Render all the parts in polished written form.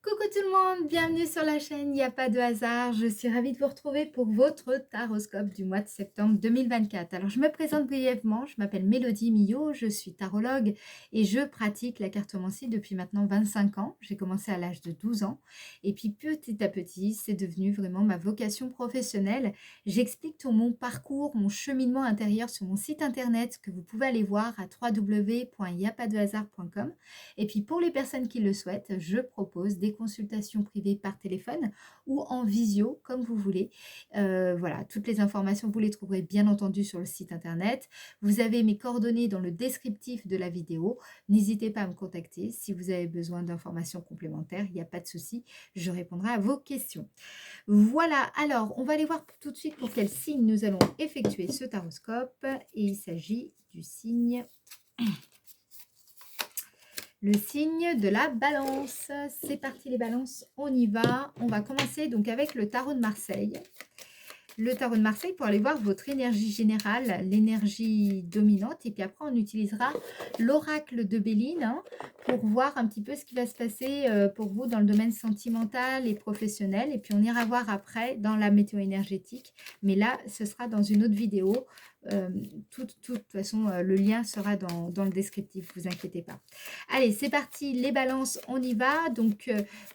Coucou tout le monde, bienvenue sur la chaîne, il n'y a pas de hasard. Je suis ravie de vous retrouver pour votre taroscope du mois de septembre 2024. Alors je me présente brièvement, je m'appelle Mélodie Millot, je suis tarologue et je pratique la cartomancie depuis maintenant 25 ans. J'ai commencé à l'âge de 12 ans et puis petit à petit c'est devenu vraiment ma vocation professionnelle. J'explique tout mon parcours, mon cheminement intérieur sur mon site internet que vous pouvez aller voir à www.yapadehasard.com. Et puis pour les personnes qui le souhaitent, je propose des consultations privées par téléphone ou en visio, comme vous voulez. Voilà, toutes les informations, vous les trouverez bien entendu sur le site internet. Vous avez mes coordonnées dans le descriptif de la vidéo. N'hésitez pas à me contacter si vous avez besoin d'informations complémentaires, il n'y a pas de souci, je répondrai à vos questions. Voilà, alors on va aller voir tout de suite pour quel signe nous allons effectuer ce taroscope. Et il s'agit du signe... Le signe de la balance. C'est parti les balances, on y va. On va commencer donc avec le tarot de Marseille. Le tarot de Marseille pour aller voir votre énergie générale, l'énergie dominante. Et puis après, on utilisera l'oracle de Béline pour voir un petit peu ce qui va se passer pour vous dans le domaine sentimental et professionnel. Et puis, on ira voir après dans la météo énergétique. Mais là, ce sera dans une autre vidéo. Toute façon, le lien sera dans le descriptif, vous inquiétez pas. Allez, c'est parti, les balances, on y va. Donc,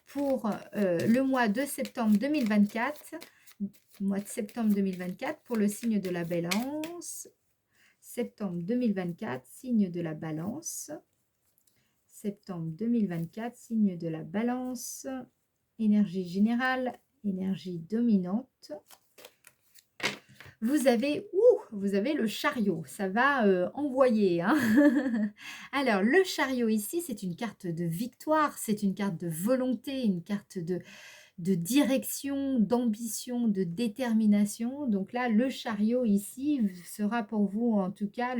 pour le mois de septembre 2024, mois de septembre 2024 pour le signe de la balance. Septembre 2024, signe de la balance. Septembre 2024, signe de la balance. Énergie générale, énergie dominante. Vous avez, vous avez le chariot, ça va envoyer. Hein. Alors, le chariot ici, c'est une carte de victoire, c'est une carte de volonté, une carte de direction, d'ambition, de détermination. Donc là, le chariot ici sera pour vous en tout cas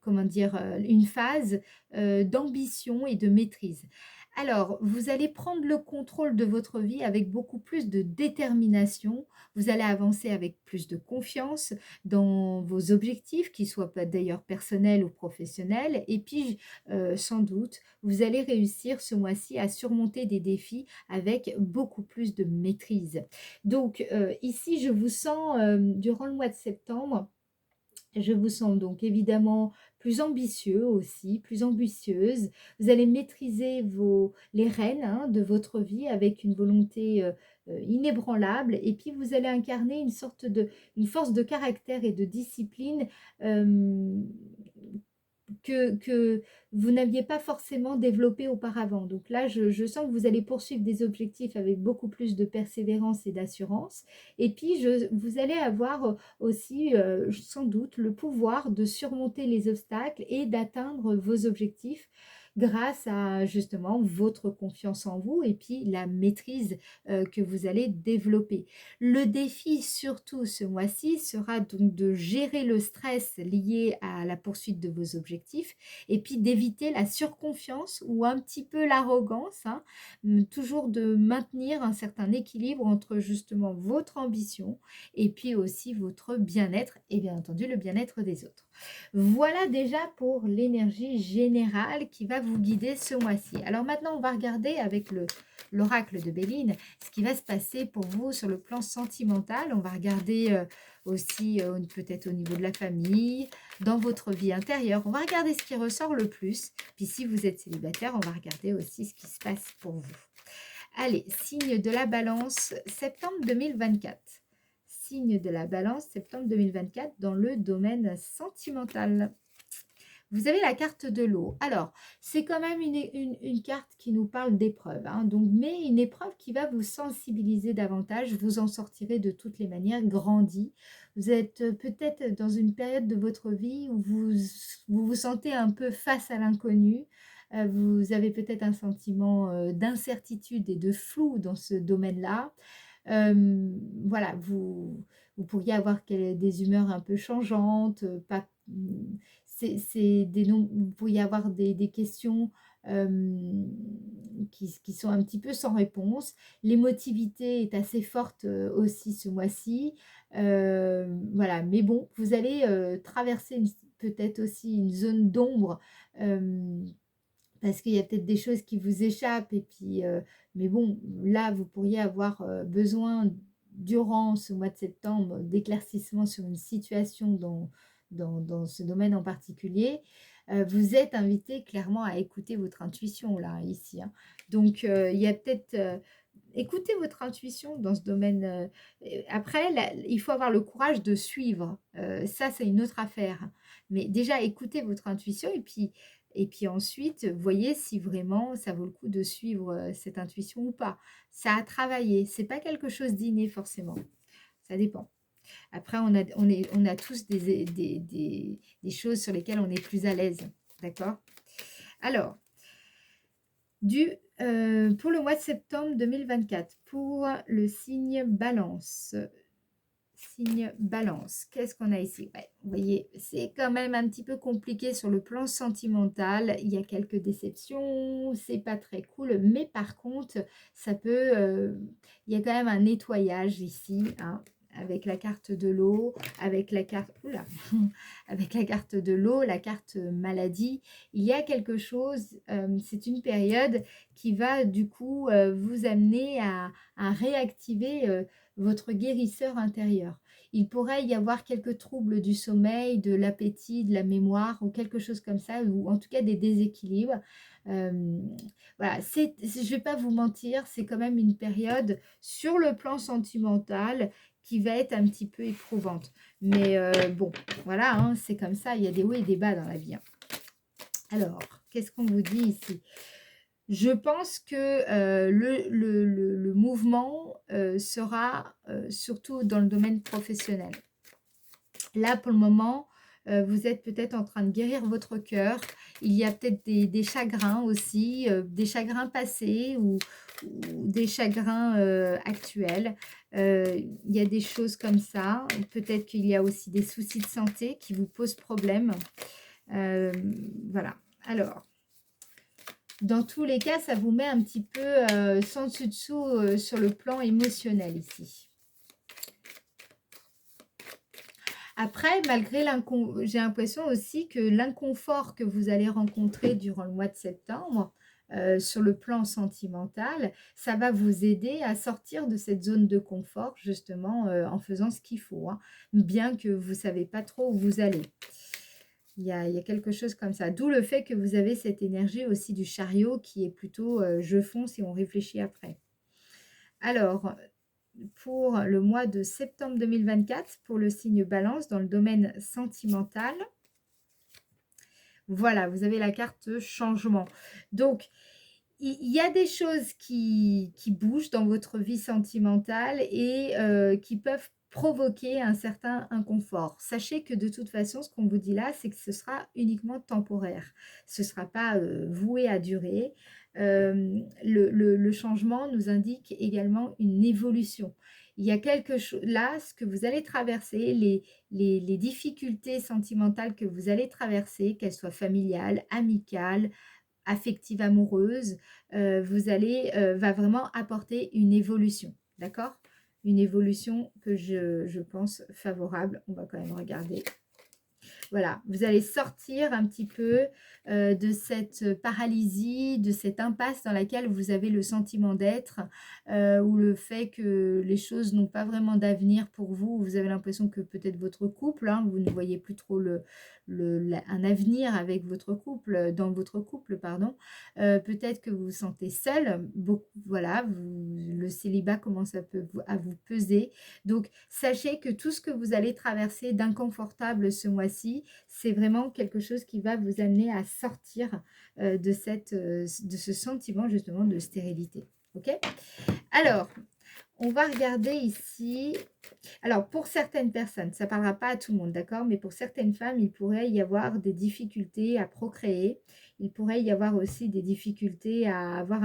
comment dire, une phase d'ambition et de maîtrise. Alors, vous allez prendre le contrôle de votre vie avec beaucoup plus de détermination. Vous allez avancer avec plus de confiance dans vos objectifs, qu'ils soient d'ailleurs personnels ou professionnels. Et puis, sans doute, vous allez réussir ce mois-ci à surmonter des défis avec beaucoup plus de maîtrise. Donc, ici, je vous sens, durant le mois de septembre, je vous sens donc évidemment plus ambitieux aussi, plus ambitieuse. Vous allez maîtriser les rênes de votre vie avec une volonté inébranlable. Et puis vous allez incarner une force de caractère et de discipline que vous n'aviez pas forcément développé auparavant. Donc là, je sens que vous allez poursuivre des objectifs avec beaucoup plus de persévérance et d'assurance. Et puis, vous allez avoir aussi, sans doute, le pouvoir de surmonter les obstacles et d'atteindre vos objectifs grâce à justement votre confiance en vous et puis la maîtrise que vous allez développer. Le défi surtout ce mois-ci sera donc de gérer le stress lié à la poursuite de vos objectifs et puis d'éviter la surconfiance ou un petit peu l'arrogance, toujours de maintenir un certain équilibre entre justement votre ambition et puis aussi votre bien-être et bien entendu le bien-être des autres. Voilà déjà pour l'énergie générale qui va vous guider ce mois-ci. Alors maintenant, on va regarder avec l'oracle de Béline ce qui va se passer pour vous sur le plan sentimental. On va regarder aussi peut-être au niveau de la famille, dans votre vie intérieure. On va regarder ce qui ressort le plus. Puis si vous êtes célibataire, on va regarder aussi ce qui se passe pour vous. Allez, signe de la balance, septembre 2024. Signe de la balance, septembre 2024, dans le domaine sentimental. Vous avez la carte de l'eau. Alors, c'est quand même une carte qui nous parle d'épreuve, donc, mais une épreuve qui va vous sensibiliser davantage. Vous en sortirez de toutes les manières grandi. Vous êtes peut-être dans une période de votre vie où vous sentez un peu face à l'inconnu. Vous avez peut-être un sentiment d'incertitude et de flou dans ce domaine-là. Voilà, vous pourriez avoir des humeurs un peu changeantes, pas, vous pourriez avoir des questions qui sont un petit peu sans réponse. L'émotivité est assez forte aussi ce mois-ci. Voilà, mais bon, vous allez traverser peut-être aussi une zone d'ombre parce qu'il y a peut-être des choses qui vous échappent et puis, mais bon, là, vous pourriez avoir besoin, durant ce mois de septembre, d'éclaircissement sur une situation dans ce domaine en particulier. Vous êtes invité clairement à écouter votre intuition là, ici, hein. Donc, il y a peut-être, écoutez votre intuition dans ce domaine. Après, il faut avoir le courage de suivre. Ça, c'est une autre affaire. Mais déjà, écoutez votre intuition et puis ensuite, voyez si vraiment ça vaut le coup de suivre cette intuition ou pas. Ça a travaillé. C'est pas quelque chose d'inné forcément. Ça dépend. Après, on a tous des choses sur lesquelles on est plus à l'aise. D'accord? Alors, pour le mois de septembre 2024, pour le signe Balance. Signe Balance, qu'est-ce qu'on a ici? Ouais, vous voyez, c'est quand même un petit peu compliqué sur le plan sentimental. Il y a quelques déceptions, c'est pas très cool, mais par contre, ça peut. Il y a quand même un nettoyage ici, hein, avec la carte de l'eau, avec la carte. Oula, avec la carte de l'eau, la carte maladie. Il y a quelque chose, c'est une période qui va du coup vous amener à réactiver votre guérisseur intérieur. Il pourrait y avoir quelques troubles du sommeil, de l'appétit, de la mémoire ou quelque chose comme ça, ou en tout cas des déséquilibres. Voilà, je ne vais pas vous mentir, c'est quand même une période sur le plan sentimental qui va être un petit peu éprouvante. Mais bon, voilà, hein, c'est comme ça, il y a des hauts et des bas dans la vie, hein. Alors, qu'est-ce qu'on vous dit ici? Je pense que le mouvement sera surtout dans le domaine professionnel. Là, pour le moment, vous êtes peut-être en train de guérir votre cœur. Il y a peut-être des chagrins aussi, des chagrins passés ou des chagrins actuels. Il y a des choses comme ça. Peut-être qu'il y a aussi des soucis de santé qui vous posent problème. Voilà. Alors, dans tous les cas, ça vous met un petit peu sans dessus-dessous sur le plan émotionnel ici. Après, malgré j'ai l'impression aussi que l'inconfort que vous allez rencontrer durant le mois de septembre, sur le plan sentimental, ça va vous aider à sortir de cette zone de confort, justement, en faisant ce qu'il faut, hein, bien que vous ne savez pas trop où vous allez. Il y a quelque chose comme ça. D'où le fait que vous avez cette énergie aussi du chariot qui est plutôt je fonce et on réfléchit après. Alors, pour le mois de septembre 2024, pour le signe Balance dans le domaine sentimental, voilà, vous avez la carte changement. Donc, il y a des choses qui bougent dans votre vie sentimentale et qui peuvent provoquer un certain inconfort. Sachez que de toute façon, ce qu'on vous dit là, c'est que ce sera uniquement temporaire. Ce ne sera pas voué à durer. Le changement nous indique également une évolution. Il y a quelque chose là, ce que vous allez traverser, les difficultés sentimentales que vous allez traverser, qu'elles soient familiales, amicales, affective amoureuse, va vraiment apporter une évolution, d'accord? Une évolution que je pense favorable. On va quand même regarder. Voilà, vous allez sortir un petit peu de cette paralysie, de cette impasse dans laquelle vous avez le sentiment d'être, ou le fait que les choses n'ont pas vraiment d'avenir pour vous. Vous avez l'impression que peut-être votre couple, hein, vous ne voyez plus trop un avenir avec votre couple, dans votre couple, pardon. Peut-être que vous vous sentez seul, voilà, le célibat commence à vous peser. Donc, sachez que tout ce que vous allez traverser d'inconfortable ce mois-ci, c'est vraiment quelque chose qui va vous amener à sortir de ce sentiment justement de stérilité. Ok? Alors, on va regarder ici. Alors, pour certaines personnes, ça ne parlera pas à tout le monde, d'accord? Mais pour certaines femmes, il pourrait y avoir des difficultés à procréer. Il pourrait y avoir aussi des difficultés à avoir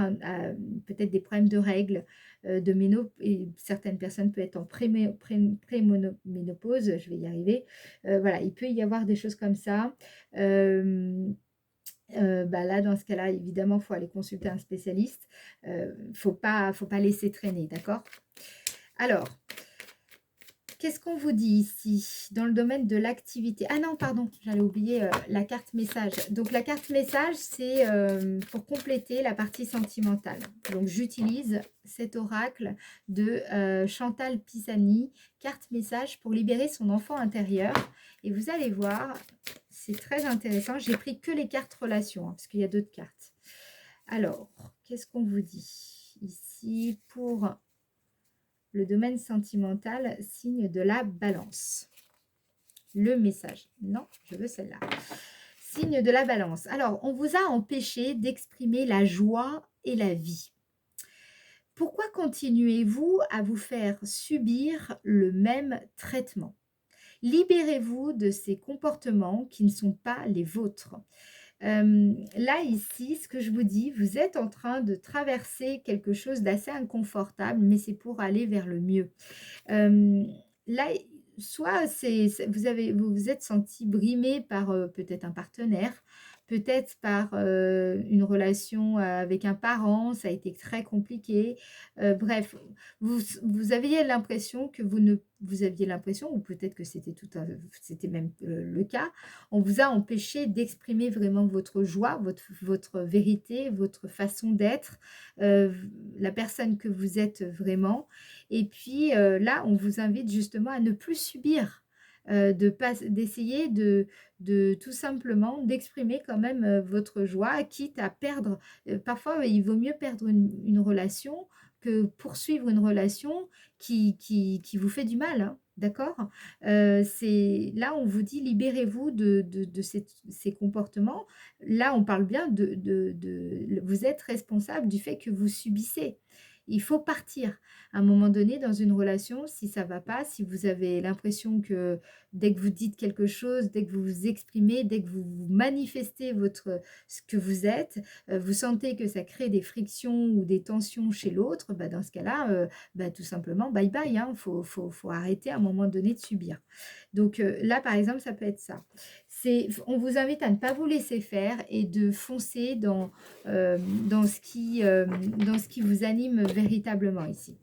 peut-être des problèmes de règles, de ménopause. Et certaines personnes peuvent être en préménopause, je vais y arriver. Voilà, il peut y avoir des choses comme ça. Là, dans ce cas-là, évidemment, il faut aller consulter un spécialiste. Faut pas laisser traîner, d'accord? Alors, qu'est-ce qu'on vous dit ici dans le domaine de l'activité? Ah non, pardon, j'allais oublier la carte message. Donc la carte message, c'est pour compléter la partie sentimentale. Donc j'utilise cet oracle de Chantal Pisani, carte message pour libérer son enfant intérieur. Et vous allez voir, c'est très intéressant. J'ai pris que les cartes relations, hein, parce qu'il y a d'autres cartes. Alors, qu'est-ce qu'on vous dit ici pour le domaine sentimental, signe de la balance? Le message. Non, je veux celle-là. Signe de la balance. Alors, on vous a empêché d'exprimer la joie et la vie. Pourquoi continuez-vous à vous faire subir le même traitement? Libérez-vous de ces comportements qui ne sont pas les vôtres. Là, ici, ce que je vous dis, vous êtes en train de traverser quelque chose d'assez inconfortable, mais c'est pour aller vers le mieux. Là, soit vous vous êtes senti brimé par peut-être un partenaire, peut-être par une relation avec un parent, ça a été très compliqué. Bref, vous aviez l'impression que vous aviez l'impression, ou peut-être que c'était même le cas, on vous a empêché d'exprimer vraiment votre joie, votre vérité, votre façon d'être, la personne que vous êtes vraiment. Et puis là, on vous invite justement à ne plus subir, d'essayer de tout simplement d'exprimer quand même votre joie, quitte à perdre. Parfois, il vaut mieux perdre une relation que poursuivre une relation qui vous fait du mal, hein, d'accord? Là, on vous dit libérez-vous de ces comportements. Là, on parle bien vous êtes responsable du fait que vous subissez. Il faut partir. À un moment donné, dans une relation, si ça ne va pas, si vous avez l'impression que dès que vous dites quelque chose, dès que vous vous exprimez, dès que vous manifestez ce que vous êtes, vous sentez que ça crée des frictions ou des tensions chez l'autre, bah, dans ce cas-là, tout simplement, bye bye, hein, faut arrêter à un moment donné de subir. Donc là, par exemple, ça peut être ça. On vous invite à ne pas vous laisser faire et de foncer euh, dans dans ce qui vous anime véritablement ici.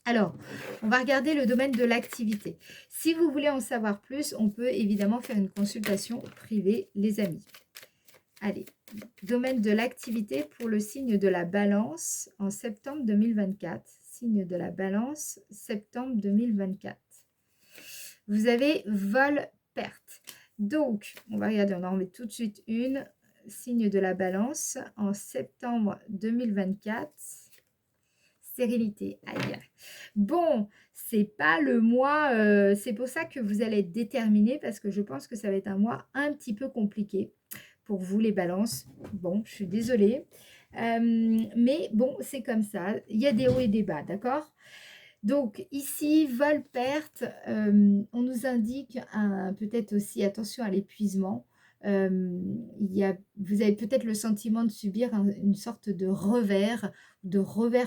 Alors, on va regarder le domaine de l'activité. Si vous voulez en savoir plus, on peut évidemment faire une consultation privée, les amis. Allez, domaine de l'activité pour le signe de la balance en septembre 2024. Signe de la balance, septembre 2024. Vous avez vol-perte. Donc, on va regarder, on en remet tout de suite une. Signe de la balance en septembre 2024. Stérilité. Aïe. Bon, c'est pas le mois, c'est pour ça que vous allez être déterminé parce que je pense que ça va être un mois un petit peu compliqué pour vous les balances. Bon, je suis désolée. Mais bon, c'est comme ça. Il y a des hauts et des bas, d'accord? Donc ici, vol-perte, on nous indique peut-être aussi attention à l'épuisement. Vous avez peut-être le sentiment de subir une sorte de revers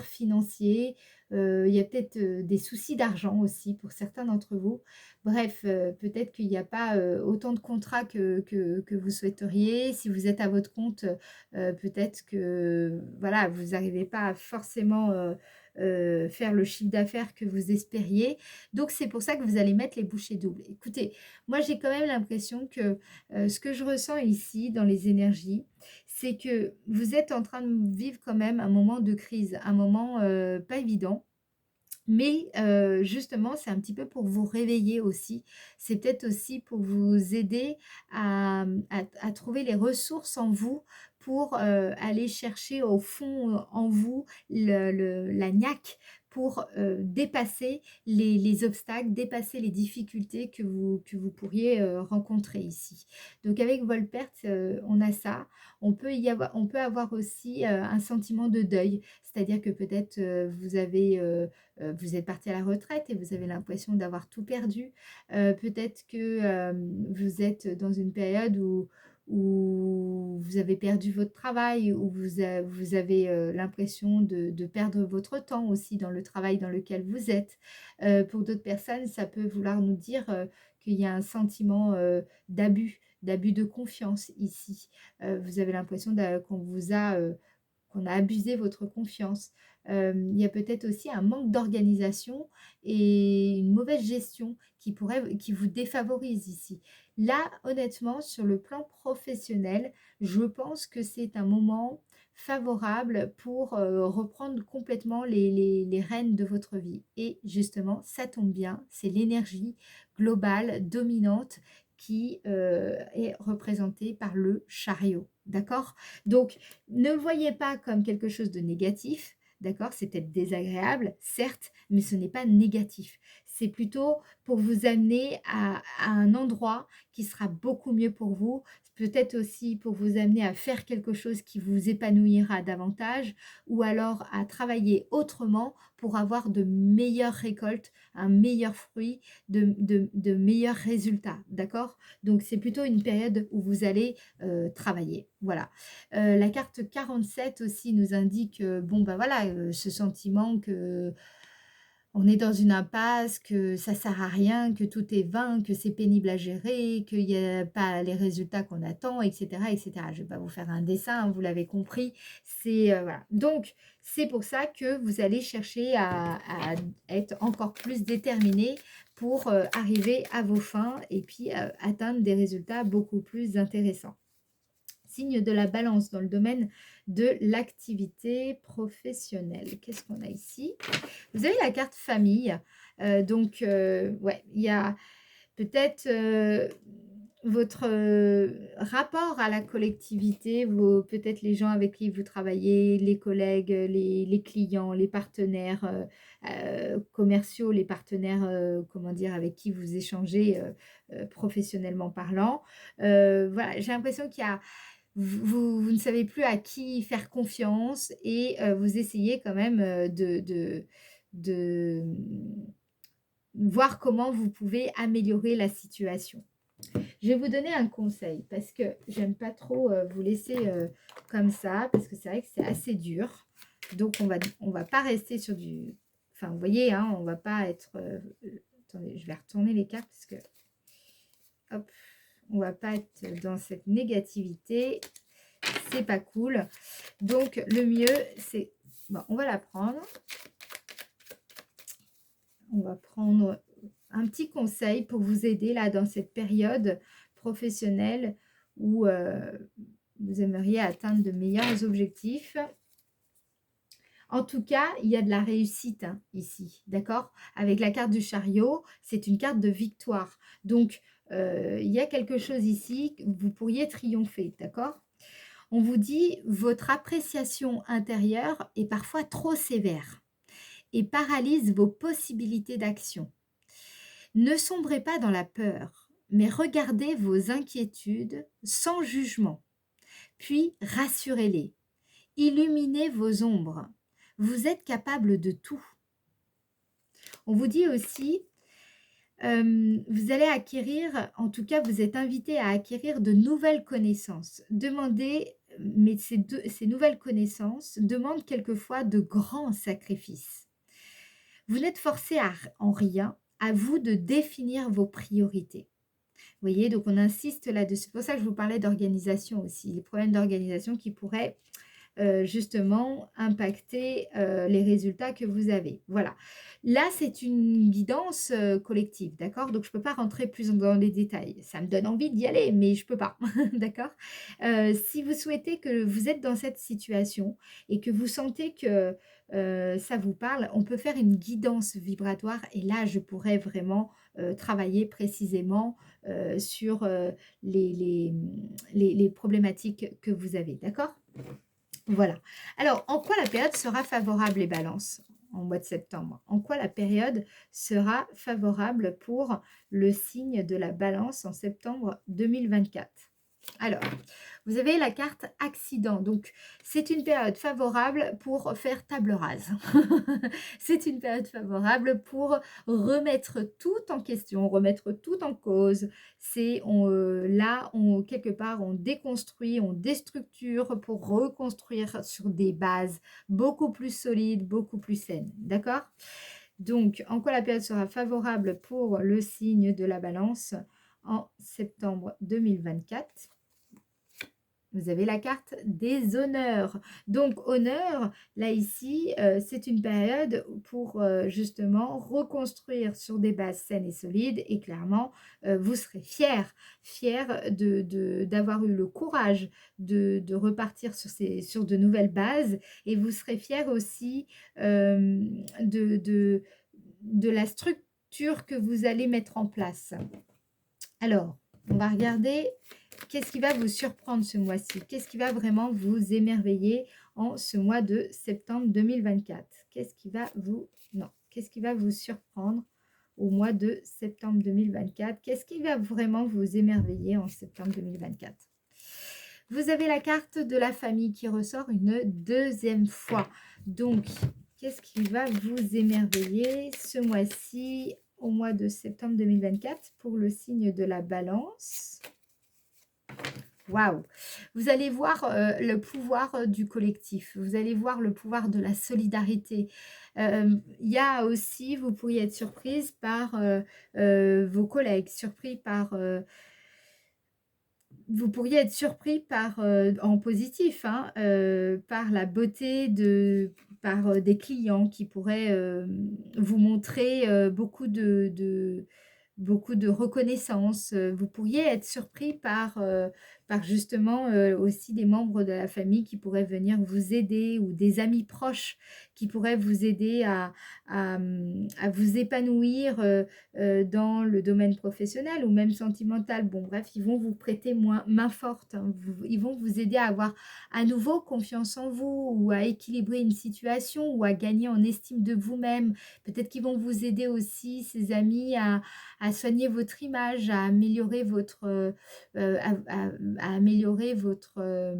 financier. Il y a peut-être des soucis d'argent aussi pour certains d'entre vous. Bref, peut-être qu'il n'y a pas autant de contrats que vous souhaiteriez. Si vous êtes à votre compte, peut-être que voilà, vous n'arrivez pas à forcément faire le chiffre d'affaires que vous espériez. Donc, c'est pour ça que vous allez mettre les bouchées doubles. Écoutez, moi, j'ai quand même l'impression que ce que je ressens ici dans les énergies, c'est que vous êtes en train de vivre quand même un moment de crise, un moment pas évident. Mais justement, c'est un petit peu pour vous réveiller aussi. C'est peut-être aussi pour vous aider à trouver les ressources en vous pour aller chercher au fond en vous la niaque pour dépasser les obstacles, dépasser les difficultés que vous pourriez rencontrer ici. Donc avec Volperte, on a ça. On peut avoir aussi un sentiment de deuil, c'est-à-dire que peut-être vous êtes parti à la retraite et vous avez l'impression d'avoir tout perdu. Peut-être que vous êtes dans une période où vous avez perdu votre travail, où vous avez l'impression de perdre votre temps aussi dans le travail dans lequel vous êtes. Pour d'autres personnes, ça peut vouloir nous dire qu'il y a un sentiment d'abus de confiance ici. Vous avez l'impression qu'on vous a qu'on a abusé votre confiance. Il y a peut-être aussi un manque d'organisation et une mauvaise gestion qui vous défavorise ici. Là, honnêtement, sur le plan professionnel, je pense que c'est un moment favorable pour reprendre complètement les rênes de votre vie. Et justement, ça tombe bien, c'est l'énergie globale, dominante, qui est représentée par le chariot. D'accord? Donc, ne le voyez pas comme quelque chose de négatif. D'accord? C'est peut-être désagréable, certes, mais ce n'est pas négatif. C'est plutôt pour vous amener à un endroit qui sera beaucoup mieux pour vous, peut-être aussi pour vous amener à faire quelque chose qui vous épanouira davantage ou alors à travailler autrement pour avoir de meilleures récoltes, un meilleur fruit, de meilleurs résultats. D'accord? Donc, c'est plutôt une période où vous allez travailler. Voilà. La carte 47 aussi nous indique, bon, ben voilà, ce sentiment que on est dans une impasse, que ça sert à rien, que tout est vain, que c'est pénible à gérer, qu'il n'y a pas les résultats qu'on attend, etc., etc. Je ne vais pas vous faire un dessin, hein, vous l'avez compris. C'est voilà. Donc, c'est pour ça que vous allez chercher à être encore plus déterminé pour arriver à vos fins et puis atteindre des résultats beaucoup plus intéressants. Signe de la balance dans le domaine de l'activité professionnelle. Qu'est-ce qu'on a ici? Vous avez la carte famille. Ouais, il y a peut-être votre rapport à la collectivité, peut-être les gens avec qui vous travaillez, les collègues, les clients, les partenaires commerciaux, les partenaires, comment dire, avec qui vous échangez professionnellement parlant. Voilà, j'ai l'impression qu'il y a vous ne savez plus à qui faire confiance et vous essayez quand même de voir comment vous pouvez améliorer la situation. Je vais vous donner un conseil parce que j'aime pas trop vous laisser comme ça parce que c'est vrai que c'est assez dur. Donc on va pas rester sur du... Enfin, vous voyez, hein, on va pas être... attendez, je vais retourner les cartes parce que... Hop, on va pas être dans cette négativité. C'est pas cool. Donc, le mieux, c'est... Bon, on va la prendre. On va prendre un petit conseil pour vous aider là dans cette période professionnelle où vous aimeriez atteindre de meilleurs objectifs. En tout cas, il y a de la réussite hein, ici, d'accord? Avec la carte du chariot, c'est une carte de victoire. Donc, il y a quelque chose ici, vous pourriez triompher, d'accord? On vous dit, votre appréciation intérieure est parfois trop sévère et paralyse vos possibilités d'action. Ne sombrez pas dans la peur, mais regardez vos inquiétudes sans jugement, puis rassurez-les. Illuminez vos ombres. Vous êtes capable de tout. On vous dit aussi, vous allez acquérir, en tout cas, vous êtes invité à acquérir de nouvelles connaissances. Demandez, mais ces nouvelles connaissances demandent quelquefois de grands sacrifices. Vous n'êtes forcé en rien, à vous de définir vos priorités. Vous voyez, donc on insiste là-dessus. C'est pour ça que je vous parlais d'organisation aussi, les problèmes d'organisation qui pourraient justement impacter les résultats que vous avez. Voilà. Là, c'est une guidance collective, d'accord? Donc, je ne peux pas rentrer plus dans les détails. Ça me donne envie d'y aller, mais je ne peux pas, d'accord? Si vous souhaitez que vous êtes dans cette situation et que vous sentez que ça vous parle, on peut faire une guidance vibratoire et là, je pourrais vraiment travailler précisément sur les problématiques que vous avez, d'accord? Voilà. Alors, en quoi la période sera favorable, les balances, en mois de septembre? En quoi la période sera favorable pour le signe de la balance en septembre 2024? Alors, vous avez la carte accident. Donc, c'est une période favorable pour faire table rase. C'est une période favorable pour remettre tout en question, remettre tout en cause. C'est quelque part, on déconstruit, on déstructure pour reconstruire sur des bases beaucoup plus solides, beaucoup plus saines. D'accord? Donc, en quoi la période sera favorable pour le signe de la balance en septembre 2024? Vous avez la carte des honneurs. Donc, honneur, là, ici, c'est une période pour justement reconstruire sur des bases saines et solides. Et clairement, vous serez fiers, fiers d'avoir eu le courage de repartir sur de nouvelles bases. Et vous serez fiers aussi de la structure que vous allez mettre en place. Alors, on va regarder qu'est-ce qui va vous surprendre ce mois-ci. Qu'est-ce qui va vraiment vous émerveiller en ce mois de septembre 2024. Qu'est-ce qui va vous... Non, qu'est-ce qui va vous surprendre au mois de septembre 2024? Qu'est-ce qui va vraiment vous émerveiller en septembre 2024? Vous avez la carte de la famille qui ressort une deuxième fois. Donc, qu'est-ce qui va vous émerveiller ce mois-ci, au mois de septembre 2024, pour le signe de la balance? Waouh! Vous allez voir le pouvoir du collectif. Vous allez voir le pouvoir de la solidarité. Il y a aussi, vous pourriez être surprise par vos collègues, surpris par... vous pourriez être surpris par, en positif, hein, par la beauté par des clients qui pourraient vous montrer beaucoup de reconnaissance. Vous pourriez être surpris par justement aussi des membres de la famille qui pourraient venir vous aider ou des amis proches qui pourraient vous aider à vous épanouir dans le domaine professionnel ou même sentimental. Bon, bref, ils vont vous prêter main forte, hein. Ils vont vous aider à avoir à nouveau confiance en vous ou à équilibrer une situation ou à gagner en estime de vous-même. Peut-être qu'ils vont vous aider aussi, ces amis, à soigner votre image, à améliorer à améliorer votre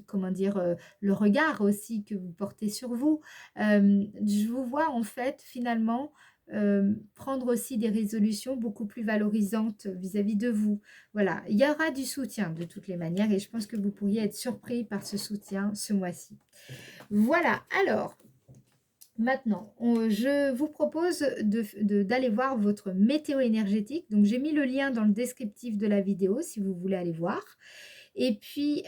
comment dire, le regard aussi que vous portez sur vous. Je vous vois en fait finalement prendre aussi des résolutions beaucoup plus valorisantes vis-à-vis de vous. Voilà, il y aura du soutien de toutes les manières et je pense que vous pourriez être surpris par ce soutien ce mois-ci. Voilà, alors maintenant, je vous propose d'aller voir votre météo énergétique. Donc, j'ai mis le lien dans le descriptif de la vidéo si vous voulez aller voir. Et puis,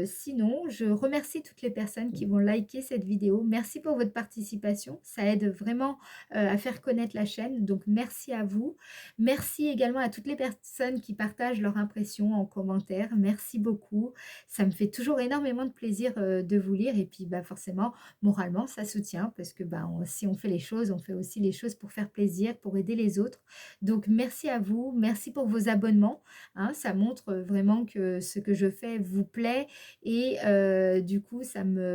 sinon, je remercie toutes les personnes qui vont liker cette vidéo. Merci pour votre participation. Ça aide vraiment à faire connaître la chaîne. Donc, merci à vous. Merci également à toutes les personnes qui partagent leurs impressions en commentaire. Merci beaucoup. Ça me fait toujours énormément de plaisir de vous lire. Et puis, bah, forcément, moralement, ça soutient parce que bah, si on fait les choses, on fait aussi les choses pour faire plaisir, pour aider les autres. Donc, merci à vous. Merci pour vos abonnements. Hein, ça montre vraiment que ce que je fais vous plaît et du coup,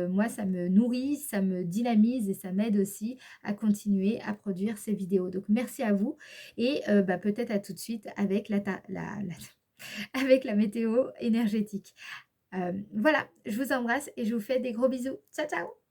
moi, ça me nourrit, ça me dynamise et ça m'aide aussi à continuer à produire ces vidéos. Donc, merci à vous et bah, peut-être à tout de suite avec avec la météo énergétique. Voilà, je vous embrasse et je vous fais des gros bisous. Ciao, ciao!